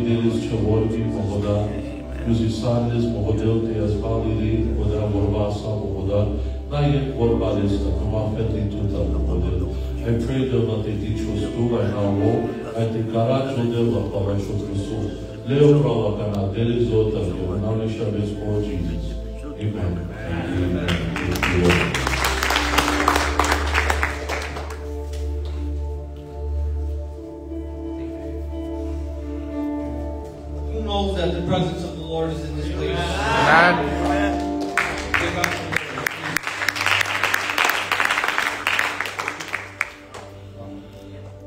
deles Chavorbi Mohoda, Musisandis Mohodil, Teas Valiri, Moda, Morbasa Mohoda, Nayan Morbalis, Mafetli Tuta Mohodil. I pray them that they teach us to right now, and the Kara Chodil of Parashut Rasul, Leo Pravakana, Deli Zota, Nanisha Vespo, Jesus. Amen. Amen. That the presence of the Lord is in this place. Amen.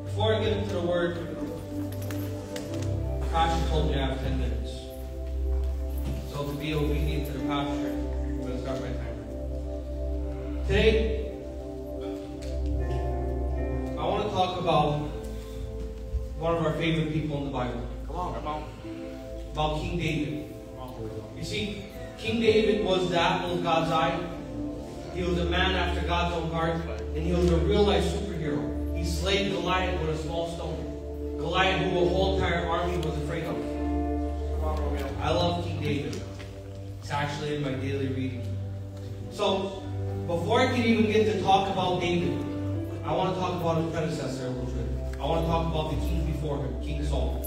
Before I get into the word, Pastor told me I have 10 minutes. So to be obedient to the pastor, I'm going to start my timer. Today, I want to talk about one of our favorite people in the Bible. Come on. About King David. You see, King David was the apple of God's eye. He was a man after God's own heart, and he was a real-life superhero. He slayed Goliath with a small stone. Goliath, who a whole entire army was afraid of. I love King David. It's actually in my daily reading. So, before I can even get to talk about David, I want to talk about his predecessor a little bit. I want to talk about the king before him, King Saul.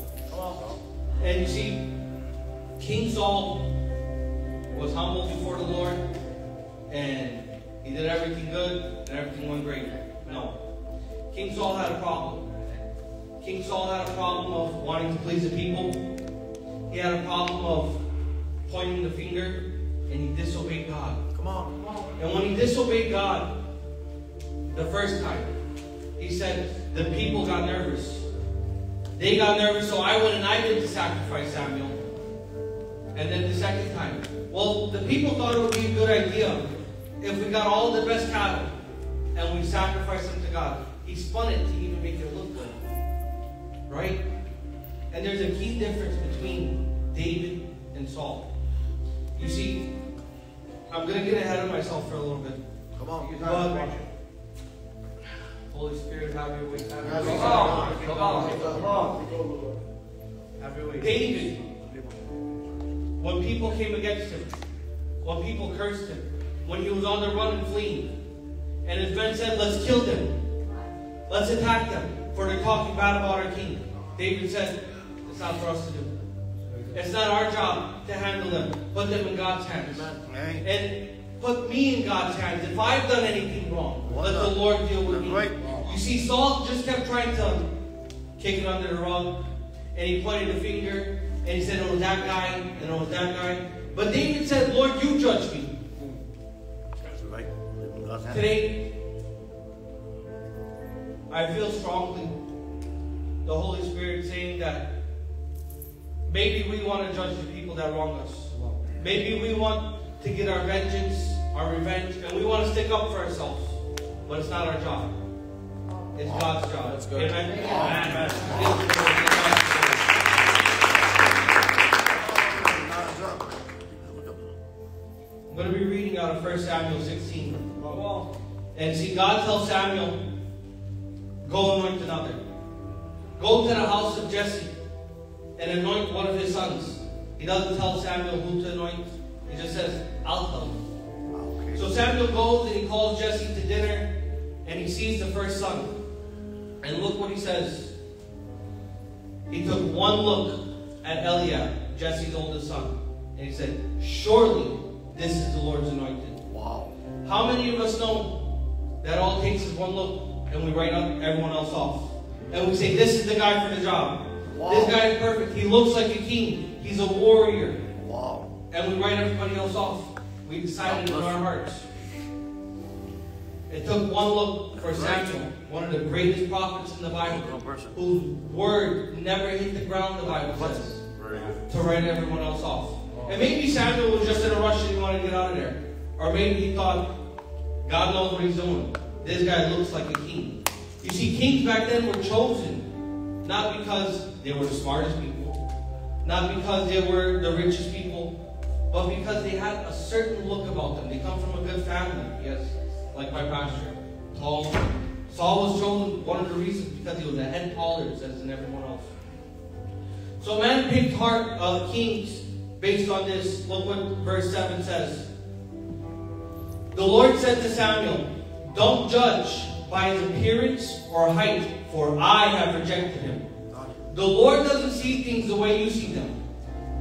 And you see, King Saul was humble before the Lord, and he did everything good, and everything went great. No. King Saul had a problem. King Saul had a problem of wanting to please the people. He had a problem of pointing the finger, and he disobeyed God. Come on. And when he disobeyed God the first time, he said the people got nervous. They got nervous, so I went and I did the sacrifice, Samuel. And then the second time, well, the people thought it would be a good idea if we got all the best cattle and we sacrificed them to God. He spun it to even make it look good. Right? And there's a key difference between David and Saul. You see, I'm going to get ahead of myself for a little bit. Come on. But, Holy Spirit, have your way. Have your way. David, when people came against him, when people cursed him, when he was on the run and fleeing, and his men said, let's kill them, let's attack them, for they're talking bad about our king. David said, it's not for us to do. It's not our job to handle them. Put them in God's hands. And put me in God's hands. If I've done anything wrong, let the Lord deal with me. You see, Saul just kept trying to kick it under the rug. And he pointed the finger. And he said, it was that guy. And it was that guy. But David said, Lord, you judge me. Today, I feel strongly the Holy Spirit saying that maybe we want to judge the people that wrong us. Maybe we want to get our vengeance, our revenge, and we want to stick up for ourselves. But it's not our job. It's God's job. That's good. Amen? Amen. I'm going to be reading out of 1 Samuel 16. And see, God tells Samuel, go anoint another. Go to the house of Jesse and anoint one of his sons. He doesn't tell Samuel who to anoint. He just says, I'll tell him. Okay. So Samuel goes and he calls Jesse to dinner and he sees the first son. And look what he says. He took one look at Eliab, Jesse's oldest son. And he said, surely this is the Lord's anointed. Wow. How many of us know that all it takes is one look and we write up everyone else off? And we say, this is the guy for the job. Wow. This guy is perfect. He looks like a king. He's a warrior. Wow. And we write everybody else off. We decided in our hearts. It took one look for Samuel, one of the greatest prophets in the Bible, whose word never hit the ground, the Bible says, to write everyone else off. And maybe Samuel was just in a rush and he wanted to get out of there. Or maybe he thought, God knows what he's doing. This guy looks like a king. You see, kings back then were chosen not because they were the smartest people, not because they were the richest people, but because they had a certain look about them. They come from a good family. Yes, like my pastor, tall. Saul was chosen, one of the reasons, because he was a head taller than everyone else. So man picked kings based on this. Look what verse 7 says. The Lord said to Samuel, don't judge by his appearance or height, for I have rejected him. The Lord doesn't see things the way you see them.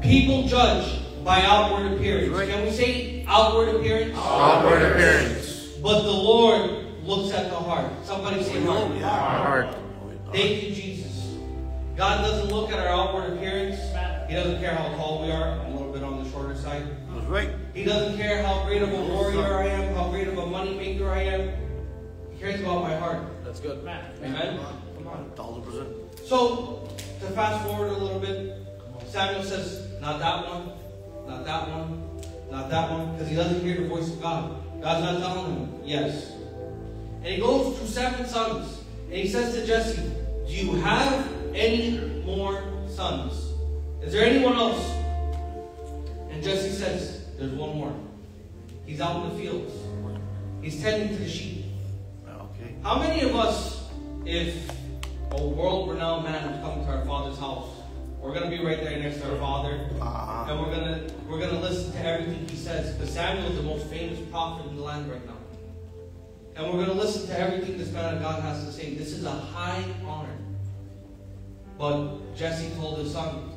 People judge by outward appearance. Can we say outward appearance? Outward appearance. But the Lord looks at the heart. Somebody say heart. Heart. Thank you, Jesus. God doesn't look at our outward appearance. He doesn't care how tall we are. I'm a little bit on the shorter side. That's right. He doesn't care how great of a warrior I am, how great of a money maker I am. He cares about my heart. That's good. Amen? Come on. 1,000%. So, to fast forward a little bit, Samuel says, not that one, not that one, not that one, because he doesn't hear the voice of God. God's not telling him, yes. And he goes through 7 sons, and he says to Jesse, do you have any more sons? Is there anyone else? And Jesse says, there's one more. He's out in the fields. He's tending to the sheep. Okay. How many of us, if a world-renowned man would come to our father's house, we're going to be right there next to our father, and we're gonna listen to everything he says, because Samuel is the most famous prophet in the land right now. And we're going to listen to everything this man of God has to say. This is a high honor. But Jesse told his son,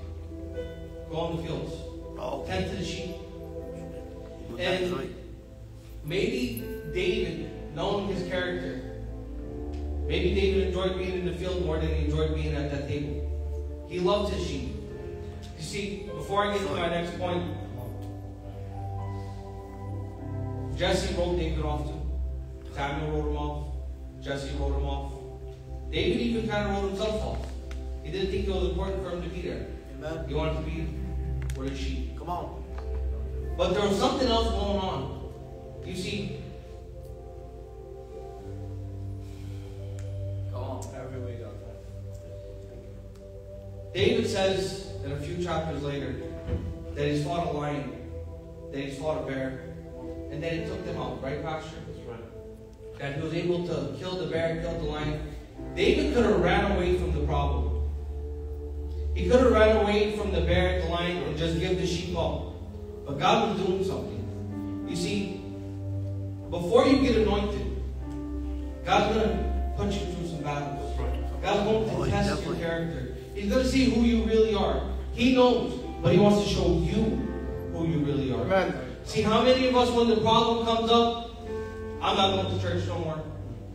go in the fields. Tend to the sheep. And maybe David, knowing his character, maybe David enjoyed being in the field more than he enjoyed being at that table. He loved his sheep. You see, before I get to my next point, Jesse wrote David off too. Samuel wrote him off. Jesse wrote him off. David even kind of wrote himself off. He didn't think it was important for him to be there. Amen. He wanted to be with his sheep. Come on. But there was something else going on. You see, Come on. David says in a few chapters later that he's fought a lion, that he's fought a bear, and then he took them out, right, Pastor? That's right. That he was able to kill the bear, kill the lion. David could have ran away from the problem. He could have ran away from the bear and the lion and just give the sheep up. But God was doing something. You see, before you get anointed, God's going to put you through some battles. God's going to test your character. He's going to see who you really are. He knows, but he wants to show you who you really are. Amen. See, how many of us, when the problem comes up, I'm not going to church no more.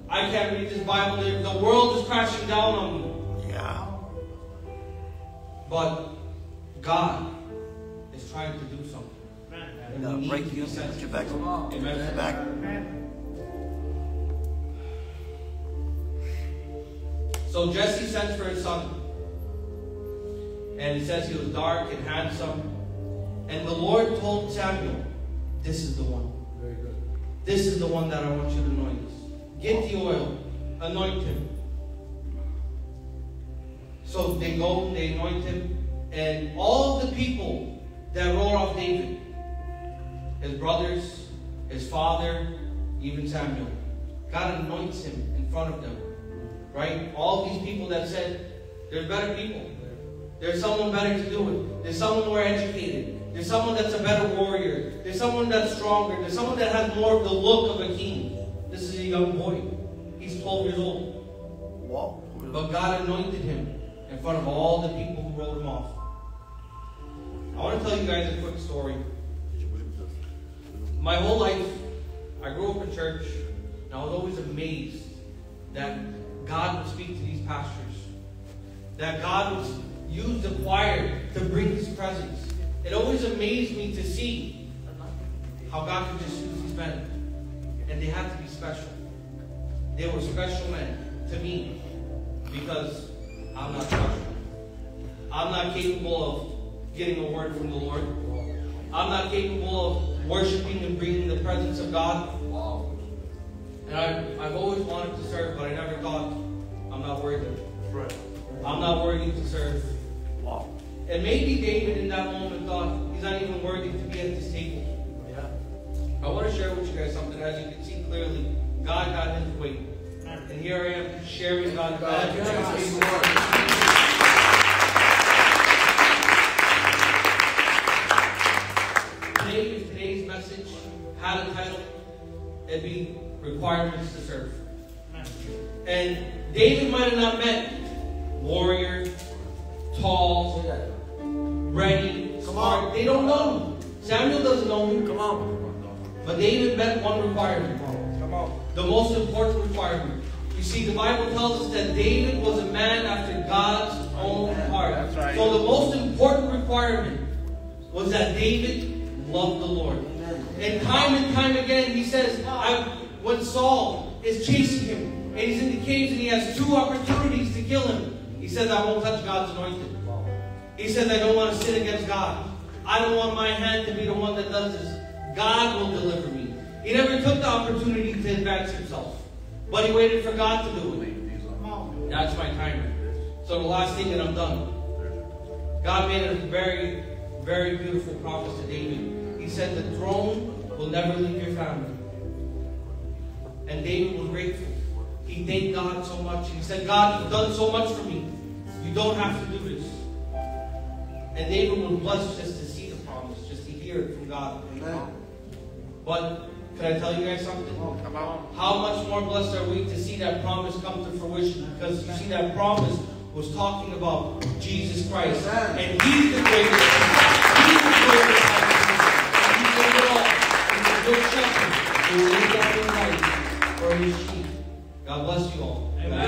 I can't read this Bible. The world is crashing down on me. Yeah. But God is trying to do something. And we need Break to be you. Put sensitive. your back. Amen. Your back. So Jesse sends for his son. And it says he was dark and handsome. And the Lord told Samuel, this is the one. Very good. This is the one that I want you to anoint. Get the oil. Anoint him. So they go, they anoint him. And all the people that wrote off David, his brothers, his father, even Samuel, God anoints him in front of them. Right? All these people that said, there's better people. There's someone better to do it. There's someone more educated. There's someone that's a better warrior. There's someone that's stronger. There's someone that has more of the look of a king. This is a young boy. He's 12 years old. Wow. But God anointed him in front of all the people who wrote him off. I want to tell you guys a quick story. My whole life, I grew up in church, and I was always amazed that God would speak to these pastors. That God would use the choir to bring His presence. It always amazed me to see how God could just use these men. And they had to be special. They were special men to me because I'm not special. I'm not capable of getting a word from the Lord. I'm not capable of worshiping and bringing the presence of God. And I've always wanted to serve, but I never thought I'm not worthy. I'm not worthy to serve. Wow. And maybe David in that moment thought he's not even worthy to be at this table. I want to share with you guys something. As you can see clearly, God got His way. And here I am sharing God's requirements to serve. And David might have not met warrior, tall, ready, smart. They don't know him. Samuel doesn't know him. Come on. But David met one requirement. Come on. The most important requirement. You see, the Bible tells us that David was a man after God's own heart. That's right. So the most important requirement was that David loved the Lord. And time again, he says, when Saul is chasing him, and he's in the caves, and he has 2 opportunities to kill him, he says, I won't touch God's anointed. He says, I don't want to sin against God. I don't want my hand to be the one that does this. God will deliver me. He never took the opportunity to advance himself, but he waited for God to do it. That's my timer. So the last thing, and I'm done. God made a very, very beautiful promise to David. He said the throne will never leave your family. And David was grateful. He thanked God so much. He said, God, you've done so much for me. You don't have to do this. And David was blessed just to see the promise, just to hear it from God. Amen. But can I tell you guys something? Come on. How much more blessed are we to see that promise come to fruition? Because you see, that promise was talking about Jesus Christ. And He's the greatest. He's the greatest. He's the all. He's the good shepherd who will lay down his life for his sheep. God bless you all. Amen.